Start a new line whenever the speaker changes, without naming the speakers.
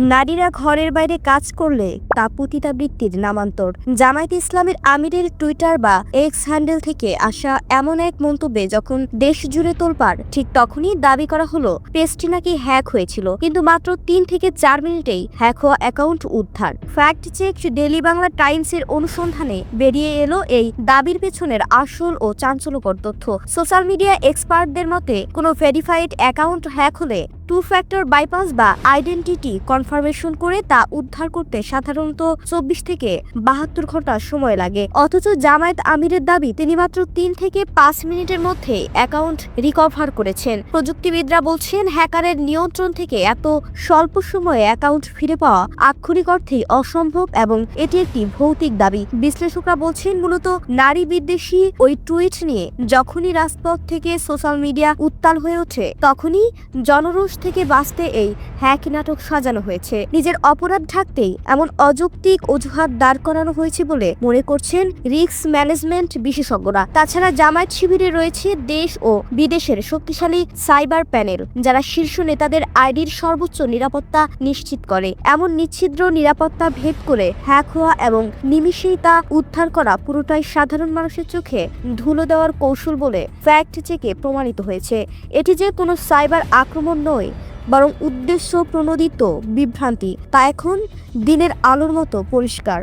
নারীরা ঘরের বাইরে কাজ করলে তা পতিতাবৃত্তির নামান্তর। জামায়াতে ইসলামের আমিরের টুইটার বা এক্স হ্যান্ডেল থেকে আসা এমন এক মন্তব্যে যখন দেশ জুড়ে তোলপাড়, ঠিক তখনই দাবি করা হলো পেজটি নাকি হ্যাক হয়েছিল, কিন্তু মাত্র 3 থেকে 4 মিনিটেই হ্যাক হওয়া অ্যাকাউন্ট উদ্ধার। ফ্যাক্ট চেক ডেইলি বাংলা টাইমসের অনুসন্ধানে বেরিয়ে এলো এই দাবির পেছনের আসল ও চাঞ্চল্যকর তথ্য। সোশ্যাল মিডিয়া এক্সপার্টদের মতে কোনো ভেরিফাইড অ্যাকাউন্ট হ্যাক হলে 2 ফ্যাক্টর বাইপাস বা আইডেন্টিটি কনফার্মেশন করে তা উদ্ধার করতে সাধারণত 24 থেকে 72 ঘন্টা সময় লাগে। অথচ জামায়াত আমিরের দাবি তিনি মাত্র 3 থেকে 5 মিনিটের মধ্যে অ্যাকাউন্ট রিকভার করেছেন। প্রযুক্তিবিদরা বলছেন হ্যাকারের নিয়ন্ত্রণ থেকে এত স্বল্প সময়ে অ্যাকাউন্ট ফিরে পাওয়া আক্ষরিক অর্থেই অসম্ভব এবং এটি একটি ভৌতিক দাবি। বিশ্লেষকরা বলছেন মূলত নারী বিদ্বেষী ওই টুইট নিয়ে যখনই রাজপথ থেকে সোশ্যাল মিডিয়া উত্তাল হয়ে ওঠে, তখনই জনরোষ থেকে বাঁচতে এই হ্যাক নাটক সাজানো হয়েছে। নিজের অপরাধ ঢাকতেই এমন অযৌক্তিক অজুহাত দাঁড় করানো হয়েছে বলে মনে করছেন রিস্ক ম্যানেজমেন্ট বিশেষজ্ঞরা। তাছাড়া জামায়াত শিবিরে রয়েছে দেশ ও বিদেশের শক্তিশালী সাইবার প্যানেল, যারা শীর্ষ নেতাদের আইডির সর্বোচ্চ নিরাপত্তা নিশ্চিত করে। এমন নিচ্ছিদ্র নিরাপত্তা ভেদ করে হ্যাক হওয়া এবং নিমিষেই তা উদ্ধার করা পুরোটাই সাধারণ মানুষের চোখে ধুলো দেওয়ার কৌশল বলে ফ্যাক্ট চেকে প্রমাণিত হয়েছে। এটি যে কোনো সাইবার আক্রমণ নয়, বরং উদ্দেশ্য প্রণোদিত বিভ্রান্তি, তা এখন দিনের আলোর মতো পরিষ্কার।